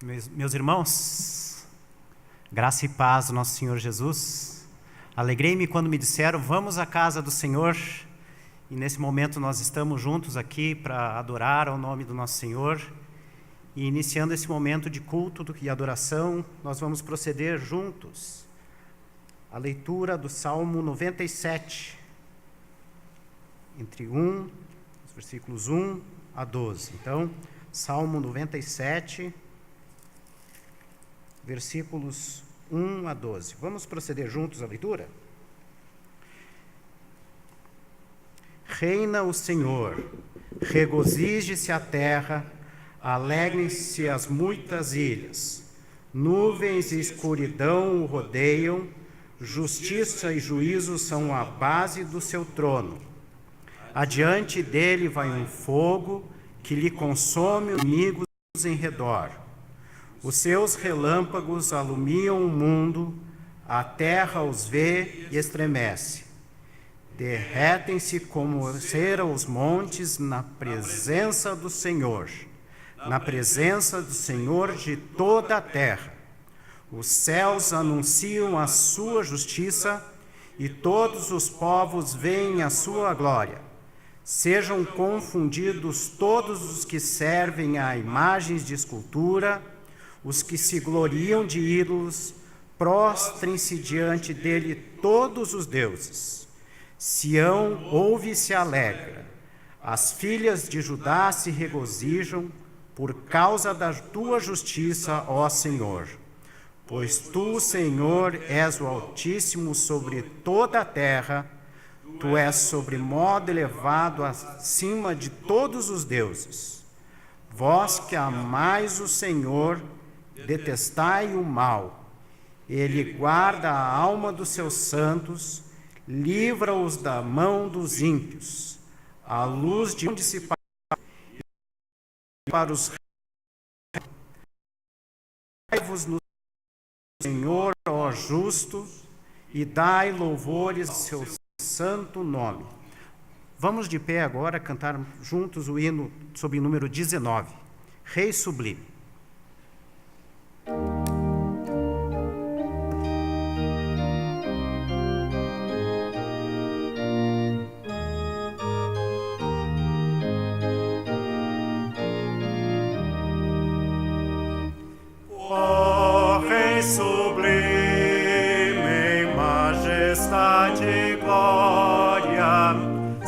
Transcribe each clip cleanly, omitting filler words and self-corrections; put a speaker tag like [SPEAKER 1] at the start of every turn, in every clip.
[SPEAKER 1] Meus irmãos, graça e paz do nosso Senhor Jesus. Alegrei-me quando me disseram, vamos à casa do Senhor. E nesse momento nós estamos juntos aqui para adorar ao nome do nosso Senhor. E iniciando esse momento de culto e adoração, nós vamos proceder juntos à leitura do Salmo 97, os versículos 1 a 12. Então, Salmo 97, versículos 1 a 12. Vamos proceder juntos à leitura? Reina o Senhor, regozije-se a terra, alegrem-se as muitas ilhas. Nuvens e escuridão o rodeiam, justiça e juízo são a base do seu trono. Adiante dele vai um fogo que lhe consome os inimigos em redor. Os seus relâmpagos alumiam o mundo, a terra os vê e estremece. Derretem-se como cera os montes na presença do Senhor de toda a terra. Os céus anunciam a sua justiça e todos os povos veem a sua glória. Sejam confundidos todos os que servem a imagens de escultura, os que se gloriam de ídolos, prostrem-se diante dele todos os deuses. Sião ouve e se alegra, as filhas de Judá se regozijam por causa da tua justiça, ó Senhor. Pois tu, Senhor, és o Altíssimo sobre toda a terra, tu és sobremodo elevado acima de todos os deuses. Vós que amais o Senhor, detestai o mal. Ele guarda a alma dos seus santos, livra-os da mão dos ímpios. A luz de onde se para os reis, no Senhor, ó justo, e dai louvores ao seu santo nome. Vamos de pé agora cantar juntos o hino sob o número 19, Rei Sublime.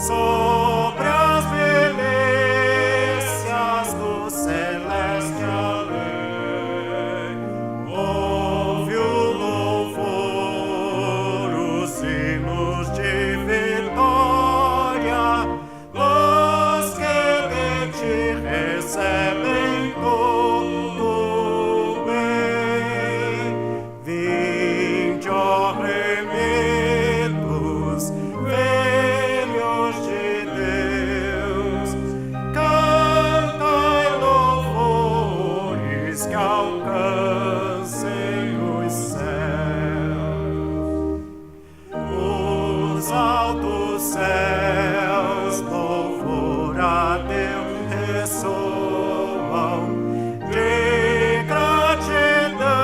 [SPEAKER 2] Sobre as belezas do celeste além, ouve o louvor, os hinos de vitória, os que de ti recebem todo bem. Vinde, ó remidos, céus, louvor a Deus ressoam, de gratidão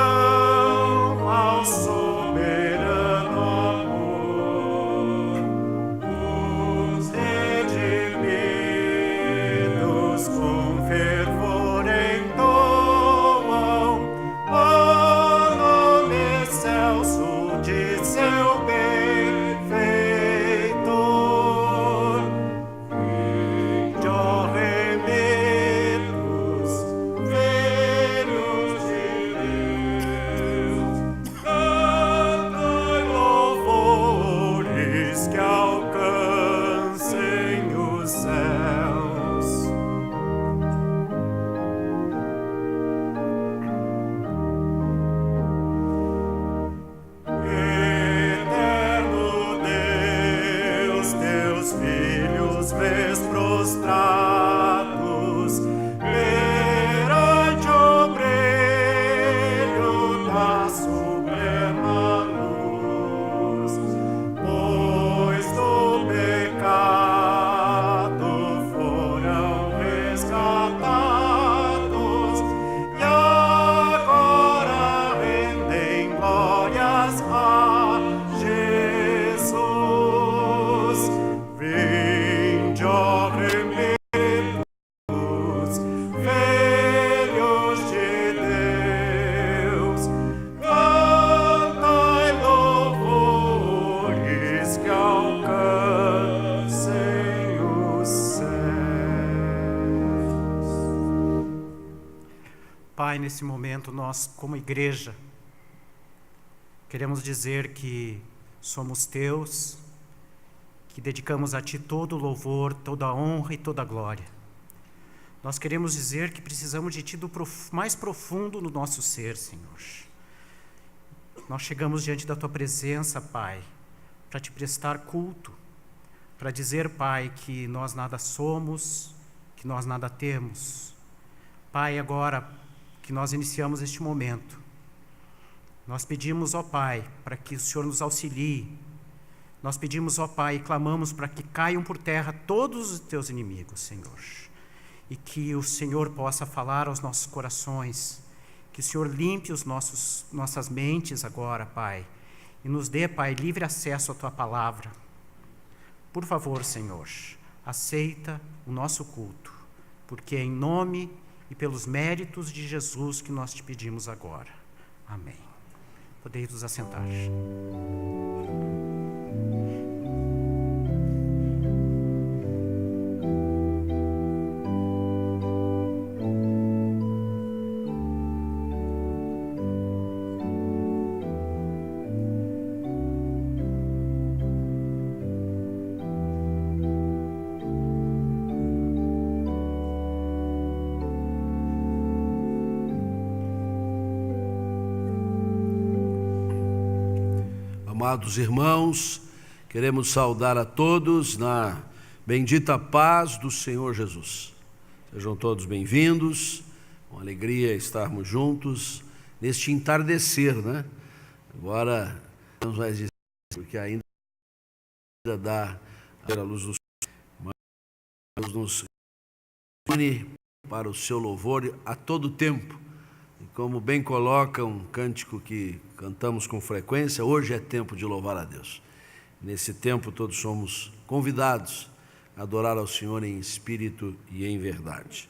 [SPEAKER 2] ao soberano amor. Os redimidos com fervor entoam
[SPEAKER 1] Pai, nesse momento nós, como igreja, queremos dizer que somos teus, que dedicamos a Ti todo o louvor, toda a honra e toda a glória. Nós queremos dizer que precisamos de Ti do mais profundo no nosso ser, Senhor. Nós chegamos diante da Tua presença, Pai, para Te prestar culto, para dizer, Pai, que nós nada somos, que nós nada temos. Pai, agora que nós iniciamos este momento, nós pedimos, ó Pai, para que o Senhor nos auxilie. Nós pedimos, ó Pai, e clamamos para que caiam por terra todos os Teus inimigos, Senhor. E que o Senhor possa falar aos nossos corações, que o Senhor limpe nossas mentes agora, Pai, e nos dê, Pai, livre acesso à Tua palavra. Por favor, Senhor, aceita o nosso culto, porque é em nome e pelos méritos de Jesus que nós Te pedimos agora. Amém. Podeis nos assentar.
[SPEAKER 3] Amados irmãos, queremos saudar a todos na bendita paz do Senhor Jesus. Sejam todos bem-vindos, uma alegria estarmos juntos neste entardecer, né? Agora, não mais dizer, porque ainda dá a luz do sol, mas nos une para o seu louvor a todo tempo. E como bem coloca um cântico que cantamos com frequência, hoje é tempo de louvar a Deus. Nesse tempo todos somos convidados a adorar ao Senhor em espírito e em verdade.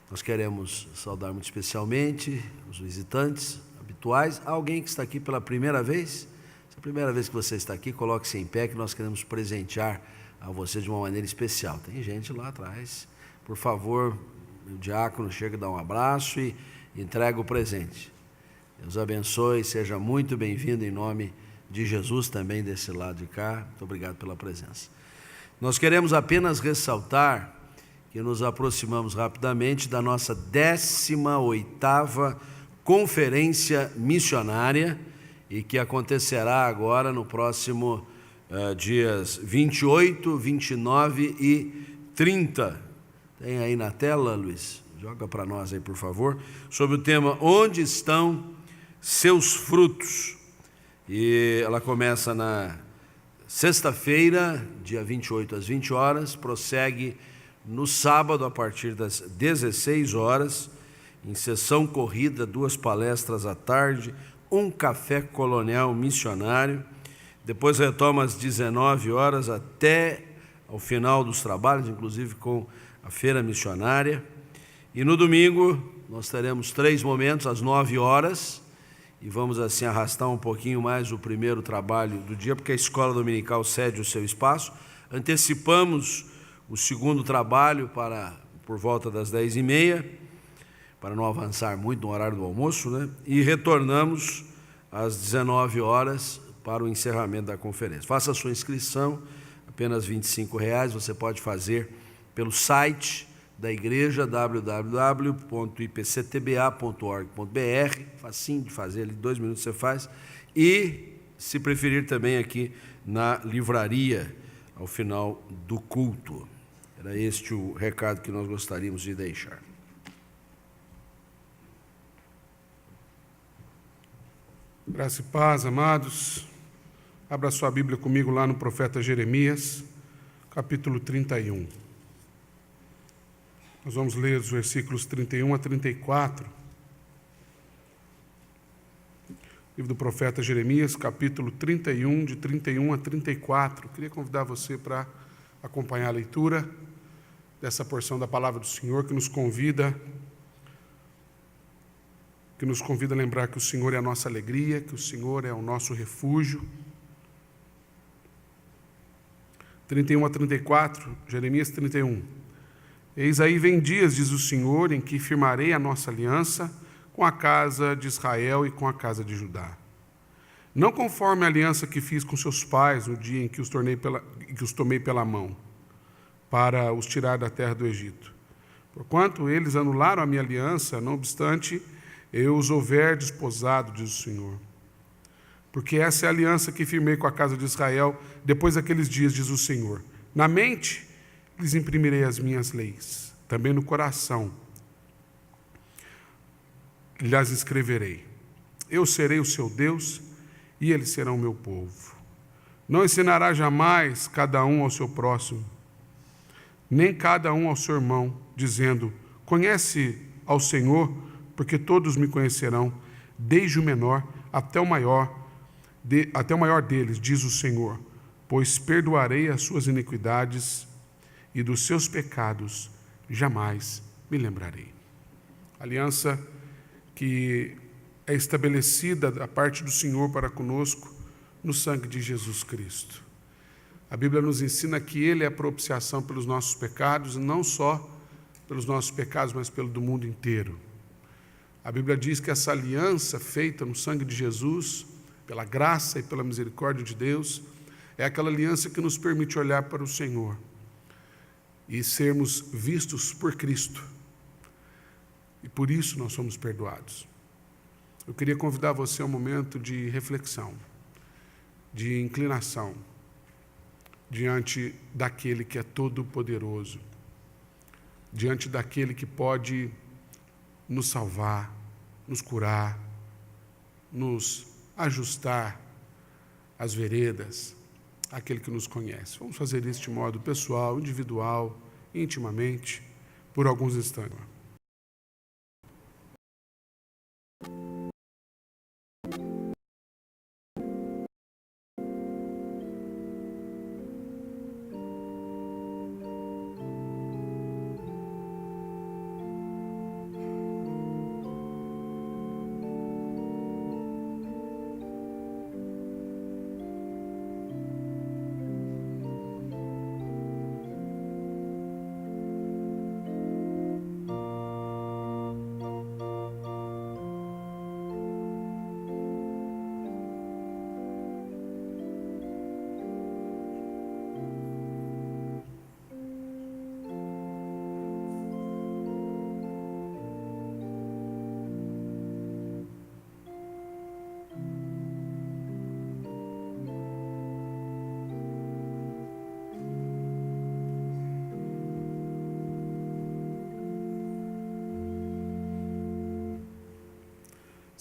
[SPEAKER 3] Nós queremos saudar muito especialmente os visitantes habituais. Alguém que está aqui pela primeira vez? Se é a primeira vez que você está aqui, coloque-se em pé que nós queremos presentear a você de uma maneira especial. Tem gente lá atrás. Por favor, o diácono chega a dar um abraço e entrega o presente. Deus abençoe, seja muito bem-vindo em nome de Jesus também desse lado de cá. Muito obrigado pela presença. Nós queremos apenas ressaltar que nos aproximamos rapidamente da nossa 18ª Conferência Missionária e que acontecerá agora no próximo dias 28, 29 e 30. Tem aí na tela, Luiz? Joga para nós aí, por favor, sobre o tema Onde estão seus frutos? E ela começa na sexta-feira, dia 28 às 20 horas, prossegue no sábado a partir das 16 horas, em sessão corrida, 2 palestras à tarde, um café colonial missionário, depois retoma às 19 horas até ao final dos trabalhos, inclusive com a feira missionária. E no domingo nós teremos 3 momentos às 9 horas e vamos assim arrastar um pouquinho mais o primeiro trabalho do dia, porque a escola dominical cede o seu espaço. Antecipamos o segundo trabalho para por volta das 10h30, para não avançar muito no horário do almoço, né? E retornamos às 19 horas para o encerramento da conferência. Faça a sua inscrição, apenas R$ 25, você pode fazer pelo site da igreja, www.ipctba.org.br, facinho de fazer, ali 2 minutos você faz, e se preferir também aqui na livraria, ao final do culto. Era este o recado que nós gostaríamos de deixar.
[SPEAKER 4] Graça e paz, amados. Abra sua Bíblia comigo lá no profeta Jeremias, capítulo 31. Nós vamos ler os versículos 31 a 34. Livro do profeta Jeremias, capítulo 31, de 31 a 34. Queria convidar você para acompanhar a leitura dessa porção da palavra do Senhor que nos convida a lembrar que o Senhor é a nossa alegria, que o Senhor é o nosso refúgio. 31 a 34, Jeremias 31. Eis aí vem dias, diz o Senhor, em que firmarei a nossa aliança com a casa de Israel e com a casa de Judá. Não conforme a aliança que fiz com seus pais no dia em que os tomei pela mão, para os tirar da terra do Egito. Porquanto eles anularam a minha aliança, não obstante eu os houver desposado, diz o Senhor. Porque essa é a aliança que firmei com a casa de Israel depois daqueles dias, diz o Senhor. Na mente lhes imprimirei as minhas leis, também no coração lhes escreverei. Eu serei o seu Deus e eles serão o meu povo. Não ensinará jamais cada um ao seu próximo, nem cada um ao seu irmão, dizendo: conhece ao Senhor, porque todos me conhecerão, desde o menor até o maior deles, diz o Senhor, pois perdoarei as suas iniquidades e dos seus pecados jamais me lembrarei. Aliança que é estabelecida da parte do Senhor para conosco no sangue de Jesus Cristo. A Bíblia nos ensina que Ele é a propiciação pelos nossos pecados, e não só pelos nossos pecados, mas pelo do mundo inteiro. A Bíblia diz que essa aliança feita no sangue de Jesus, pela graça e pela misericórdia de Deus, é aquela aliança que nos permite olhar para o Senhor e sermos vistos por Cristo. E por isso nós somos perdoados. Eu queria convidar você a um momento de reflexão, de inclinação, diante daquele que é todo-poderoso, diante daquele que pode nos salvar, nos curar, nos ajustar as veredas, aquele que nos conhece. Vamos fazer isso de modo pessoal, individual, intimamente, por alguns instantes.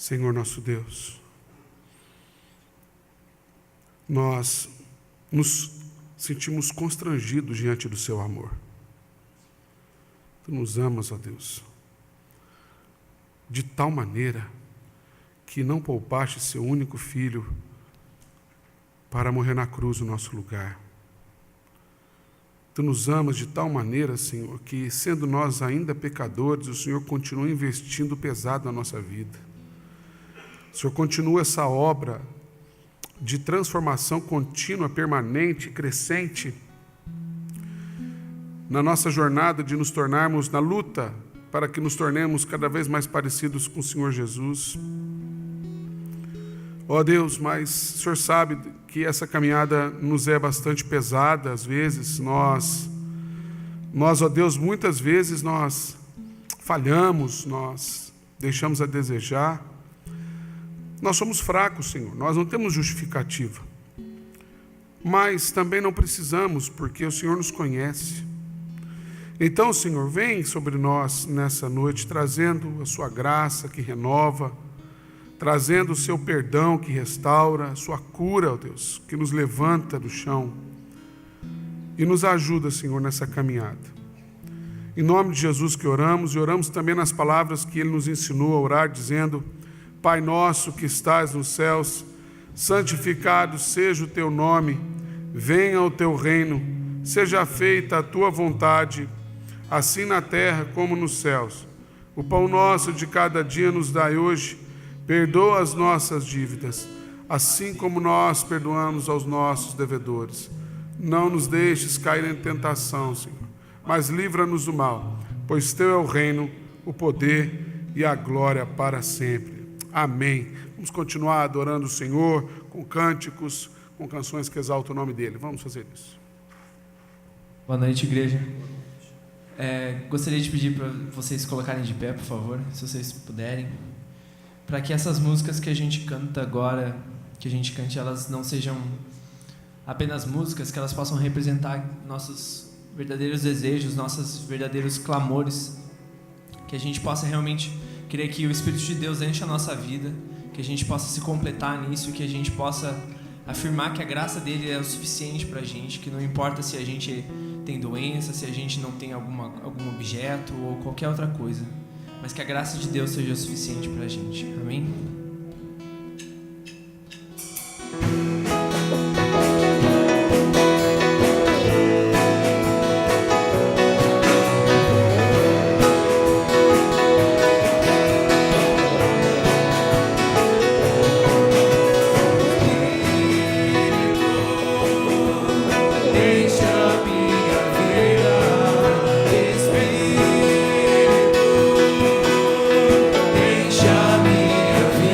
[SPEAKER 4] Senhor nosso Deus, nós nos sentimos constrangidos diante do seu amor. Tu nos amas, ó Deus, de tal maneira que não poupaste seu único filho para morrer na cruz no nosso lugar. Tu nos amas de tal maneira, Senhor, que sendo nós ainda pecadores, o Senhor continua investindo pesado na nossa vida. O Senhor continua essa obra de transformação contínua, permanente, crescente, na nossa jornada de nos tornarmos, na luta, para que nos tornemos cada vez mais parecidos com o Senhor Jesus. Ó Deus, mas o Senhor sabe que essa caminhada nos é bastante pesada, às vezes nós, ó Deus, muitas vezes nós falhamos, nós deixamos a desejar. Nós somos fracos, Senhor, nós não temos justificativa. Mas também não precisamos, porque o Senhor nos conhece. Então, Senhor, vem sobre nós nessa noite, trazendo a sua graça que renova, trazendo o seu perdão que restaura, a sua cura, ó Deus, que nos levanta do chão e nos ajuda, Senhor, nessa caminhada. Em nome de Jesus que oramos, e oramos também nas palavras que Ele nos ensinou a orar, dizendo: Pai nosso que estás nos céus, santificado seja o teu nome, venha o teu reino, seja feita a tua vontade, assim na terra como nos céus. O pão nosso de cada dia nos dai hoje, perdoa as nossas dívidas, assim como nós perdoamos aos nossos devedores. Não nos deixes cair em tentação, Senhor, mas livra-nos do mal, pois teu é o reino, o poder e a glória para sempre. Amém. Vamos continuar adorando o Senhor com cânticos, com canções que exaltam o nome dEle. Vamos fazer isso.
[SPEAKER 5] Boa noite, igreja. Gostaria de pedir para vocês colocarem de pé, por favor, se vocês puderem, para que essas músicas que a gente canta agora, que a gente cante, elas não sejam apenas músicas, que elas possam representar nossos verdadeiros desejos, nossos verdadeiros clamores, que a gente possa realmente querer que o Espírito de Deus encha a nossa vida, que a gente possa se completar nisso, que a gente possa afirmar que a graça dele é o suficiente para a gente, que não importa se a gente tem doença, se a gente não tem algum objeto ou qualquer outra coisa, mas que a graça de Deus seja o suficiente para a gente. Amém?
[SPEAKER 6] Deixa minha vida.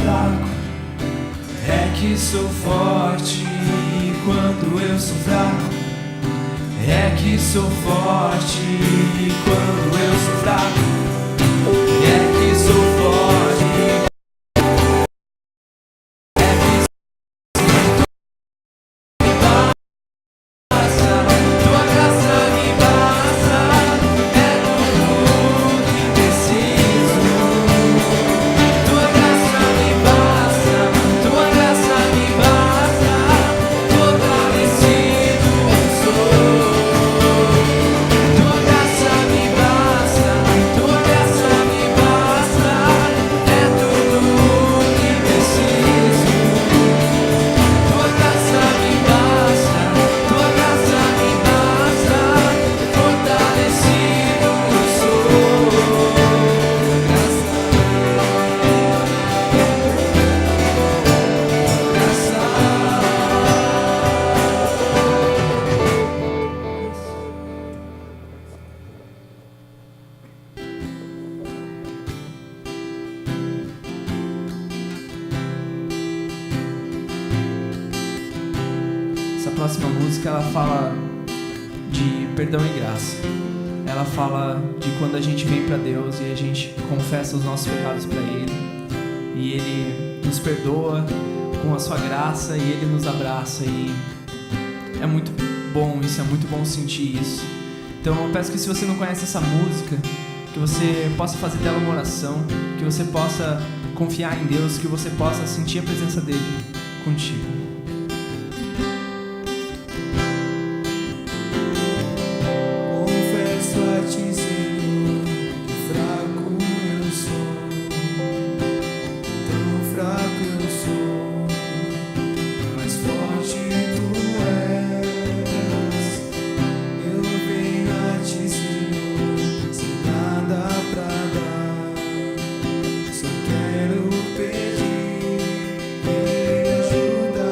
[SPEAKER 5] fraco, é que sou forte. E quando eu sou fraco, é que sou forte. E quando eu sou fraco, é que sou forte. Tua graça me basta, é tudo que preciso. Tua graça me basta, tua graça me basta, fortalecido eu sou. Tua graça me basta, tua graça me basta, é tudo que preciso. Tua graça me basta, tua graça me basta, fortalecido eu sou. Essa próxima música ela fala de perdão e graça. Ela fala de quando a gente vem para Deus e a gente confessa os nossos pecados para Ele e Ele nos perdoa com a sua graça e Ele nos abraça, e é muito bom isso, é muito bom sentir isso. Então eu peço que, se você não conhece essa música, que você possa fazer dela uma oração, que você possa confiar em Deus, que você possa sentir a presença dele contigo.
[SPEAKER 6] Confesso a ti, Senhor, que fraco eu sou, tão fraco eu sou, mas forte tu és. Eu venho a ti, Senhor, sem nada pra dar, só quero pedir, me ajuda.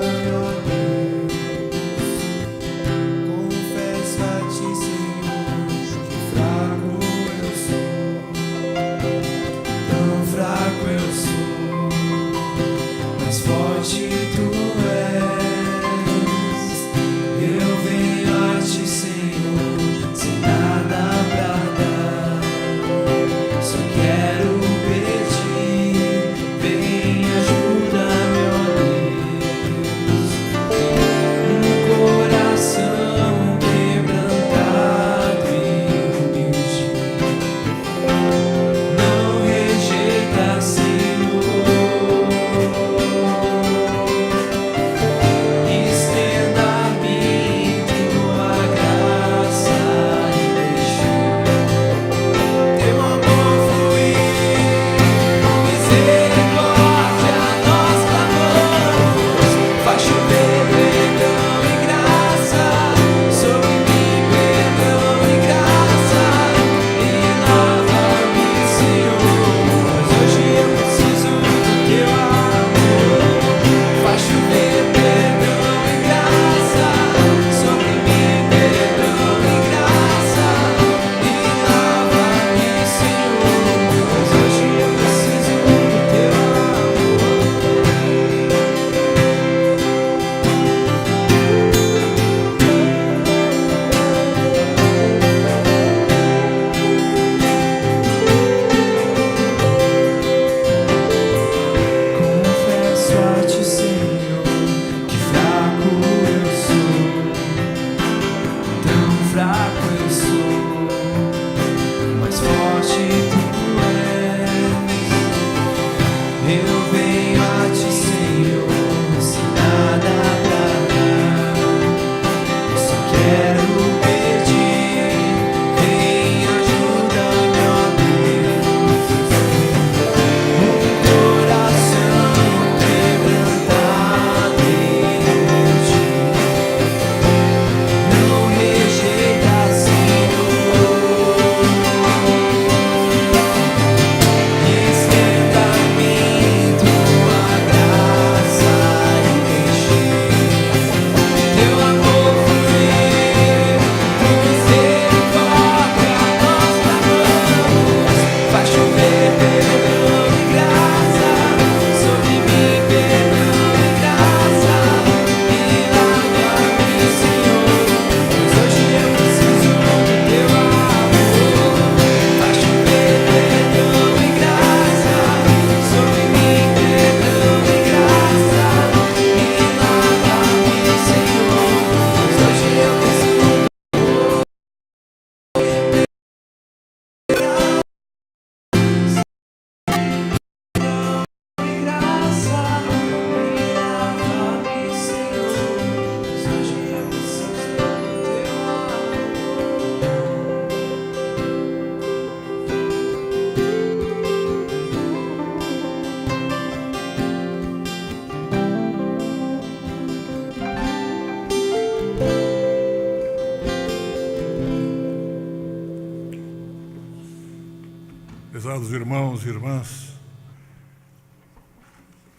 [SPEAKER 7] Prezados irmãos e irmãs,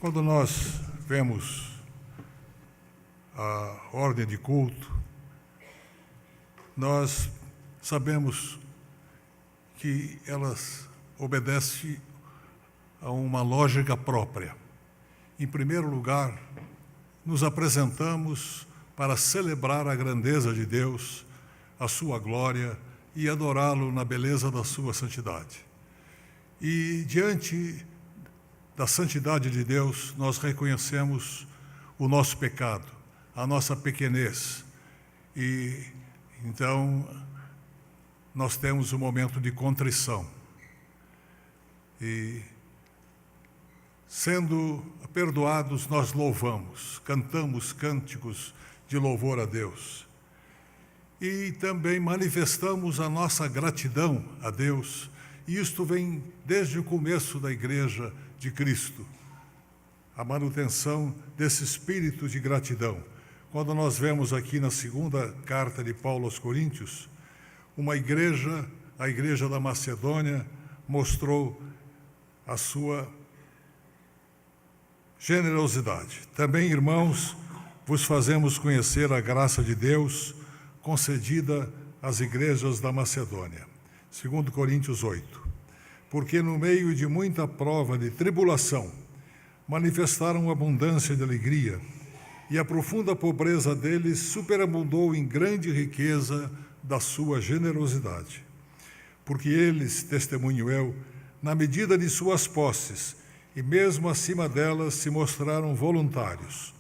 [SPEAKER 7] quando nós vemos a ordem de culto, nós sabemos que elas obedecem a uma lógica própria. Em primeiro lugar, nos apresentamos para celebrar a grandeza de Deus, a sua glória e adorá-lo na beleza da sua santidade. E diante da santidade de Deus, nós reconhecemos o nosso pecado, a nossa pequenez. E então nós temos um momento de contrição. E sendo perdoados, nós louvamos, cantamos cânticos de louvor a Deus. E também manifestamos a nossa gratidão a Deus. E isto vem desde o começo da Igreja de Cristo, a manutenção desse espírito de gratidão. Quando nós vemos aqui na segunda carta de Paulo aos Coríntios, uma igreja, a Igreja da Macedônia, mostrou a sua generosidade. Também, irmãos, vos fazemos conhecer a graça de Deus concedida às igrejas da Macedônia. 2 Coríntios 8. Porque no meio de muita prova de tribulação, manifestaram abundância de alegria, e a profunda pobreza deles superabundou em grande riqueza da sua generosidade. Porque eles, testemunho eu, na medida de suas posses, e mesmo acima delas, se mostraram voluntários,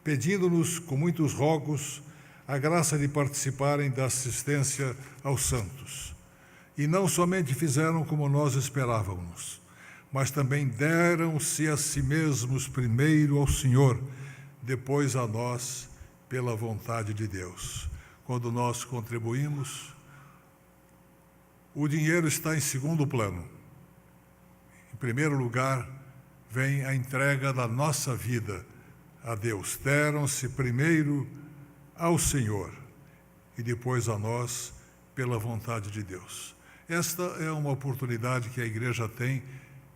[SPEAKER 7] pedindo-nos com muitos rogos a graça de participarem da assistência aos santos. E não somente fizeram como nós esperávamos, mas também deram-se a si mesmos primeiro ao Senhor, depois a nós, pela vontade de Deus. Quando nós contribuímos, o dinheiro está em segundo plano. Em primeiro lugar, vem a entrega da nossa vida a Deus. Deram-se primeiro ao Senhor e depois a nós, pela vontade de Deus. Esta é uma oportunidade que a igreja tem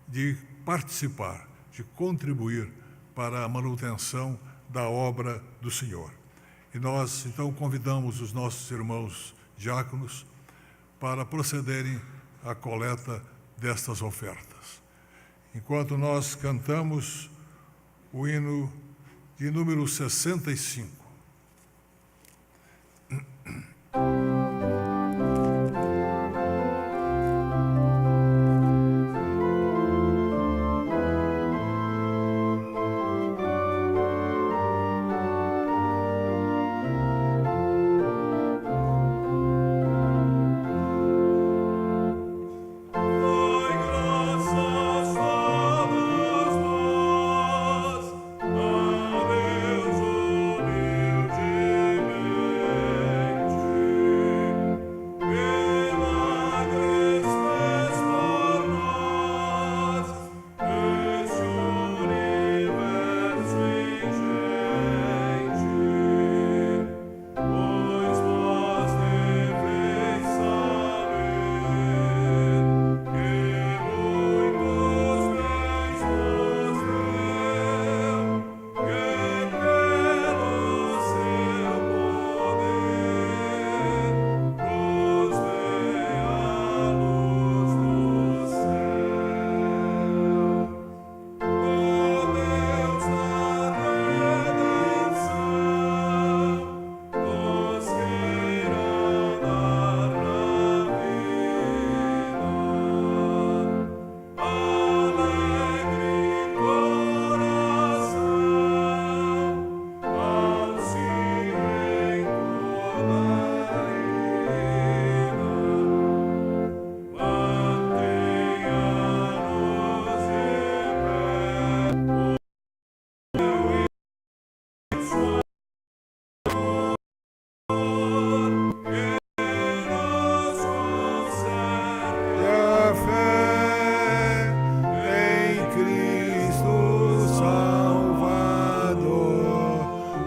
[SPEAKER 7] de participar, de contribuir para a manutenção da obra do Senhor. E nós, então, convidamos os nossos irmãos diáconos para procederem à coleta destas ofertas. Enquanto nós cantamos o hino de número 65.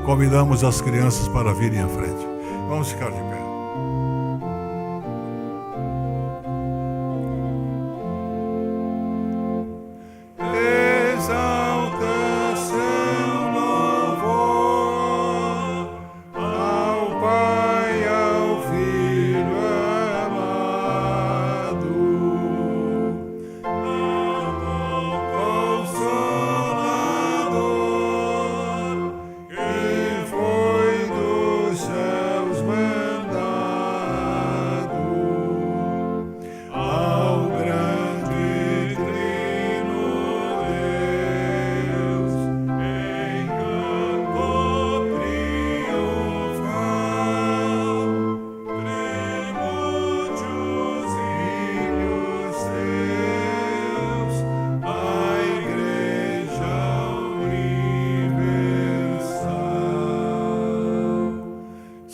[SPEAKER 7] Convidamos as crianças para virem à frente. Vamos ficar de pé.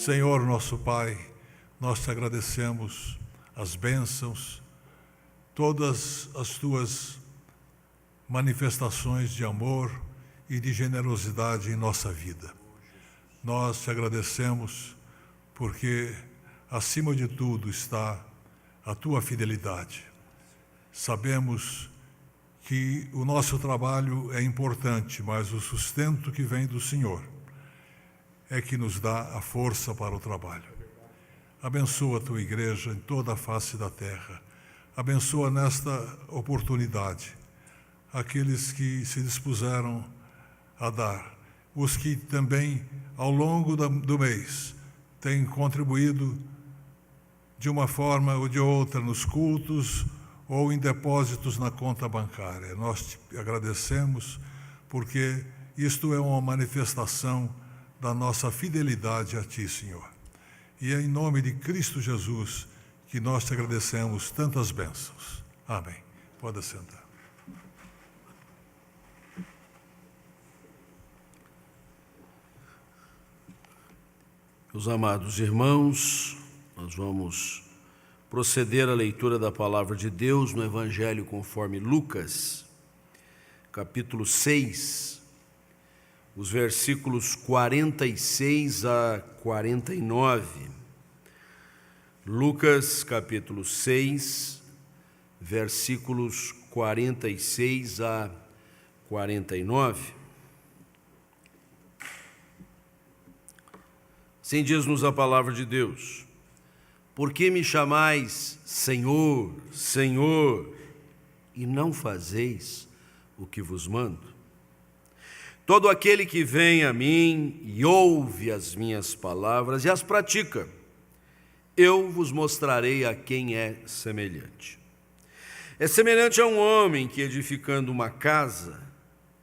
[SPEAKER 7] Senhor nosso Pai, nós te agradecemos as bênçãos, todas as tuas manifestações de amor e de generosidade em nossa vida. Nós te agradecemos porque, acima de tudo, está a tua fidelidade. Sabemos que o nosso trabalho é importante, mas o sustento que vem do Senhor é que nos dá a força para o trabalho. Abençoa a tua igreja em toda a face da terra. Abençoa nesta oportunidade aqueles que se dispuseram a dar, os que também, ao longo do mês, têm contribuído de uma forma ou de outra nos cultos ou em depósitos na conta bancária. Nós te agradecemos porque isto é uma manifestação da nossa fidelidade a ti, Senhor. E é em nome de Cristo Jesus que nós te agradecemos tantas bênçãos. Amém. Pode sentar.
[SPEAKER 3] Meus amados irmãos, nós vamos proceder à leitura da palavra de Deus no Evangelho conforme Lucas, capítulo 6, os versículos 46 a 49. Lucas, capítulo 6, versículos 46 a 49. Assim diz-nos a palavra de Deus: por que me chamais Senhor, Senhor, e não fazeis o que vos mando? Todo aquele que vem a mim e ouve as minhas palavras e as pratica, eu vos mostrarei a quem é semelhante. É semelhante a um homem que, edificando uma casa,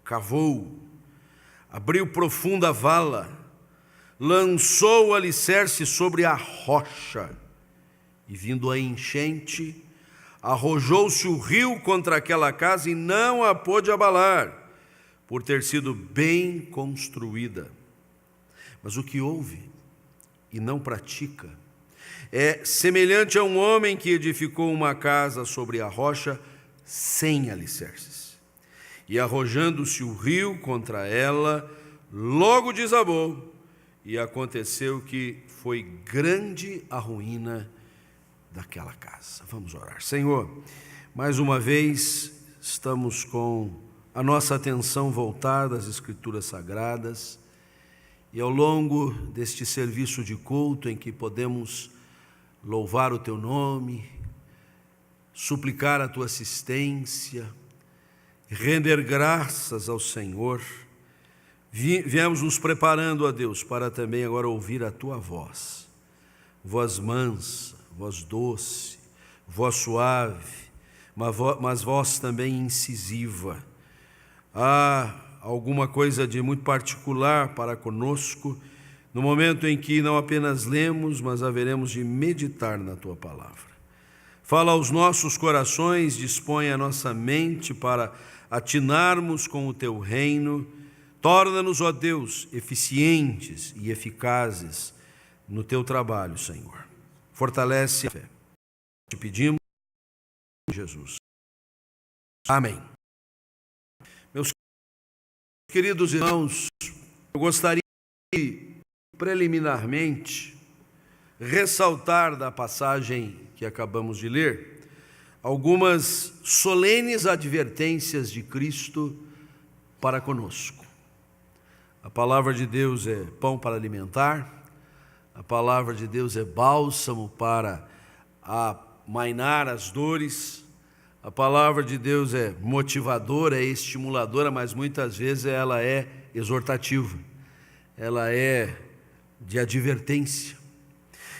[SPEAKER 3] cavou, abriu profunda vala, lançou o alicerce sobre a rocha, e vindo a enchente, arrojou-se o rio contra aquela casa e não a pôde abalar, por ter sido bem construída. Mas o que ouve e não pratica é semelhante a um homem que edificou uma casa sobre a rocha sem alicerces. E arrojando-se o rio contra ela, logo desabou, e aconteceu que foi grande a ruína daquela casa. Vamos orar. Senhor, mais uma vez estamos com a nossa atenção voltada às Escrituras Sagradas, e ao longo deste serviço de culto em que podemos louvar o Teu nome, suplicar a Tua assistência, render graças ao Senhor, viemos nos preparando a Deus para também agora ouvir a Tua voz, voz mansa, voz doce, voz suave, mas voz também incisiva. Há alguma coisa de muito particular para conosco, no momento em que não apenas lemos, mas haveremos de meditar na Tua palavra. Fala aos nossos corações, dispõe a nossa mente para atinarmos com o Teu reino. Torna-nos, ó Deus, eficientes e eficazes no Teu trabalho, Senhor. Fortalece a fé. Te pedimos, Jesus. Amém. Meus queridos irmãos, eu gostaria de, preliminarmente, ressaltar da passagem que acabamos de ler algumas solenes advertências de Cristo para conosco. A palavra de Deus é pão para alimentar, a palavra de Deus é bálsamo para amainar as dores, a palavra de Deus é motivadora, é estimuladora, mas muitas vezes ela é exortativa, ela é de advertência.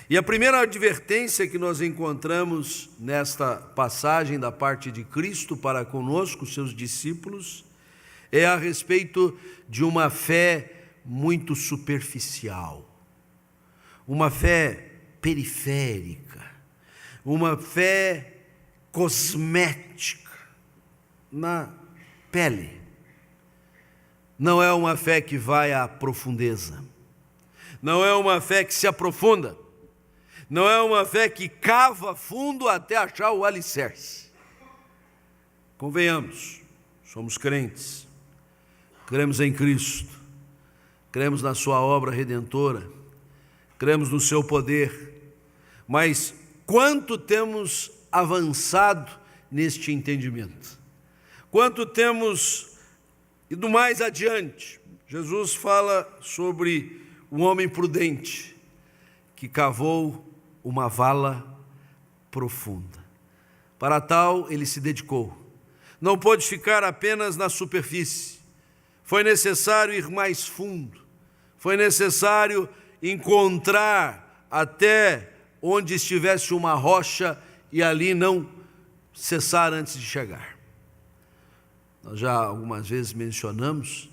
[SPEAKER 3] E a primeira advertência que nós encontramos nesta passagem da parte de Cristo para conosco, seus discípulos, é a respeito de uma fé muito superficial, uma fé periférica, uma fé cosmética, na pele. Não é uma fé que vai à profundeza, não é uma fé que se aprofunda, não é uma fé que cava fundo até achar o alicerce. Convenhamos, somos crentes, cremos em Cristo, cremos na sua obra redentora, cremos no seu poder, mas quanto temos avançado neste entendimento? Quanto temos ido mais adiante? Jesus fala sobre um homem prudente que cavou uma vala profunda. Para tal, ele se dedicou. Não pôde ficar apenas na superfície. Foi necessário ir mais fundo. Foi necessário encontrar até onde estivesse uma rocha e ali não cessar antes de chegar. Nós já algumas vezes mencionamos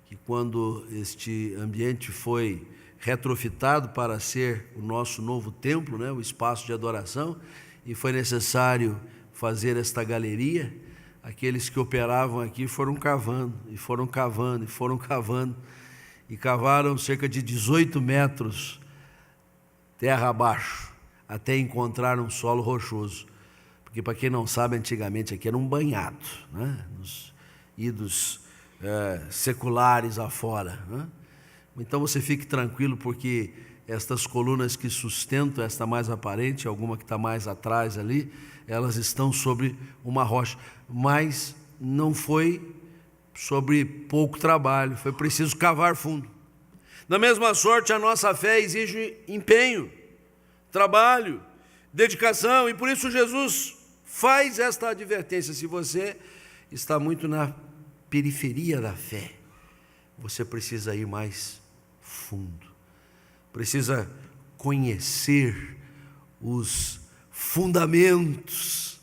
[SPEAKER 3] que quando este ambiente foi retrofitado para ser o nosso novo templo, o espaço de adoração, e foi necessário fazer esta galeria, aqueles que operavam aqui foram cavando, e foram cavando, e foram cavando, e cavaram cerca de 18 metros terra abaixo, até encontrar um solo rochoso. Porque, para quem não sabe, antigamente aqui era um banhado, nos idos seculares afora. Então você fique tranquilo, porque estas colunas que sustentam, esta mais aparente, alguma que está mais atrás ali, elas estão sobre uma rocha, mas não foi sobre pouco trabalho, foi preciso cavar fundo. Da mesma sorte, a nossa fé exige empenho, trabalho, dedicação, e por isso Jesus faz esta advertência: se você está muito na periferia da fé, você precisa ir mais fundo, precisa conhecer os fundamentos,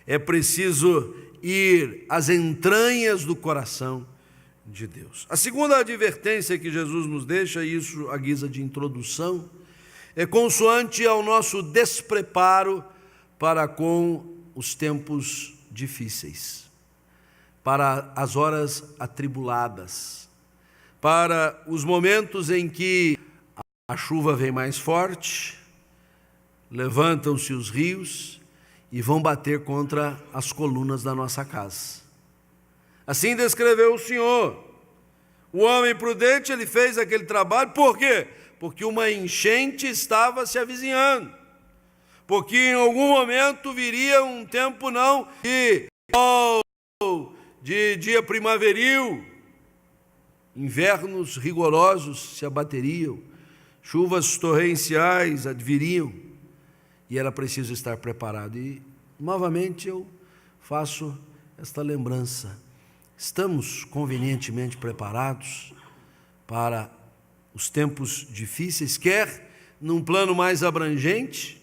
[SPEAKER 3] é preciso ir às entranhas do coração de Deus. A segunda advertência que Jesus nos deixa, isso à guisa de introdução, é consoante ao nosso despreparo para com os tempos difíceis, para as horas atribuladas, para os momentos em que a chuva vem mais forte, levantam-se os rios e vão bater contra as colunas da nossa casa. Assim descreveu o Senhor. O homem prudente, ele fez aquele trabalho, por quê? Porque uma enchente estava se avizinhando, porque em algum momento viria um tempo de dia primaveril, invernos rigorosos se abateriam, chuvas torrenciais adviriam, e era preciso estar preparado. E novamente eu faço esta lembrança: estamos convenientemente preparados para os tempos difíceis, quer num plano mais abrangente,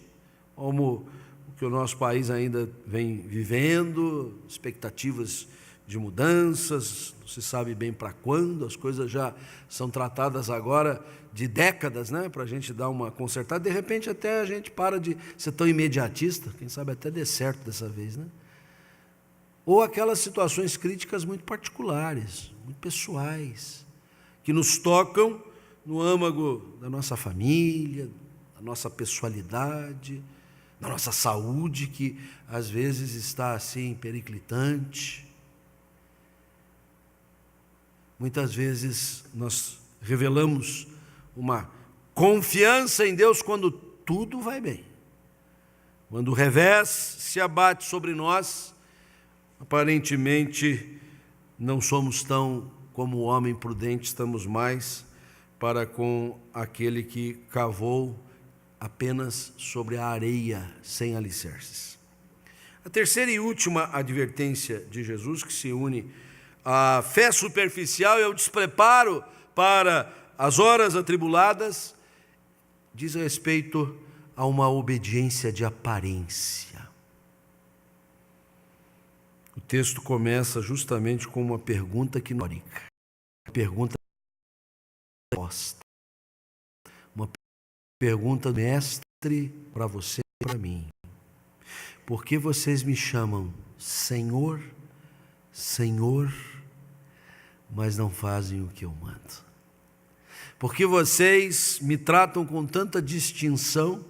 [SPEAKER 3] como o que o nosso país ainda vem vivendo, expectativas de mudanças, não se sabe bem para quando, as coisas já são tratadas agora de décadas, para a gente dar uma consertada. De repente até a gente para de ser tão imediatista, quem sabe até dê certo dessa vez, Ou aquelas situações críticas muito particulares, muito pessoais, que nos tocam no âmago da nossa família, da nossa pessoalidade, da nossa saúde, que às vezes está assim periclitante. Muitas vezes nós revelamos uma confiança em Deus quando tudo vai bem. Quando o revés se abate sobre nós, aparentemente não somos tão como o homem prudente, estamos mais para com aquele que cavou apenas sobre a areia, sem alicerces. A terceira e última advertência de Jesus, que se une à fé superficial e ao despreparo para as horas atribuladas, diz respeito a uma obediência de aparência. O texto começa justamente com uma pergunta quinórica, uma pergunta resposta, uma pergunta do mestre para você e para mim: por que vocês me chamam Senhor, Senhor, mas não fazem o que eu mando? porque vocês me tratam com tanta distinção,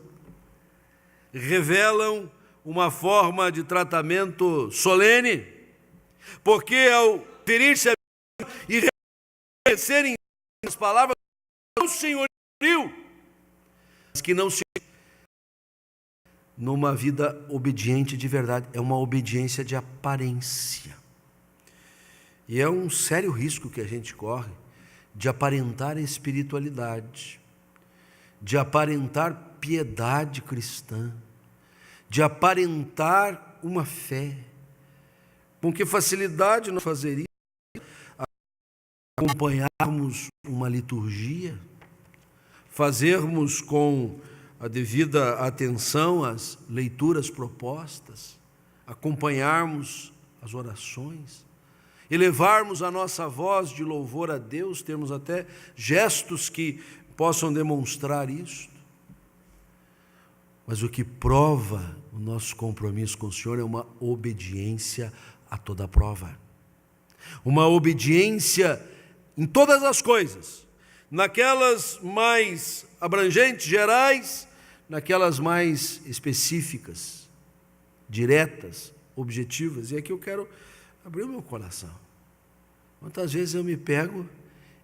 [SPEAKER 3] revelam uma forma de tratamento solene, porque ao ferir-se a mim e reconhecerem as palavras do senhorio, que não se numa vida obediente de verdade, é uma obediência de aparência. E é um sério risco que a gente corre de aparentar espiritualidade, de aparentar piedade cristã, de aparentar uma fé. Com que facilidade nós fazer isso? Acompanharmos uma liturgia, fazermos com a devida atenção às leituras propostas, acompanharmos as orações, elevarmos a nossa voz de louvor a Deus, termos até gestos que possam demonstrar isso. Mas o que prova o nosso compromisso com o Senhor é uma obediência a toda prova. Uma obediência em todas as coisas, naquelas mais abrangentes, gerais, naquelas mais específicas, diretas, objetivas. E aqui eu quero abrir o meu coração. Quantas vezes eu me pego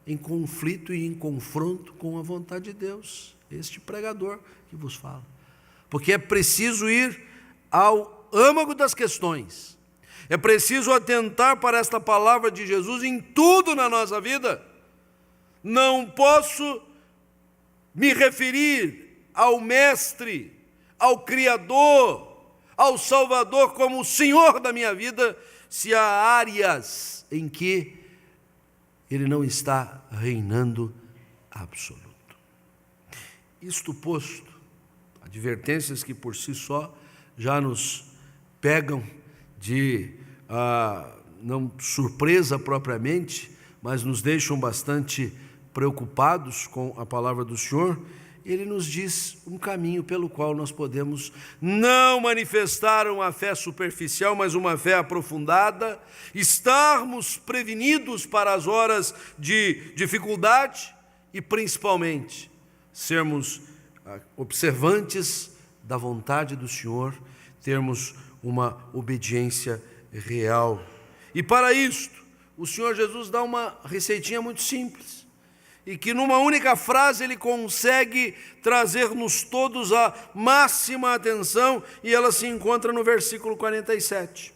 [SPEAKER 3] em conflito e em confronto com a vontade de Deus, este pregador que vos fala. Porque é preciso ir ao âmago das questões. É preciso atentar para esta palavra de Jesus em tudo na nossa vida. Não posso me referir ao Mestre, ao Criador, ao Salvador como o Senhor da minha vida, se há áreas em que Ele não está reinando absoluto. Isto posto, advertências que por si só já nos pegam de não surpresa propriamente, mas nos deixam bastante preocupados com a palavra do Senhor. Ele nos diz um caminho pelo qual nós podemos não manifestar uma fé superficial, mas uma fé aprofundada, estarmos prevenidos para as horas de dificuldade e principalmente sermos observantes da vontade do Senhor, termos uma obediência real. E para isto, o Senhor Jesus dá uma receitinha muito simples, e que numa única frase Ele consegue trazer-nos todos a máxima atenção, e ela se encontra no versículo 47.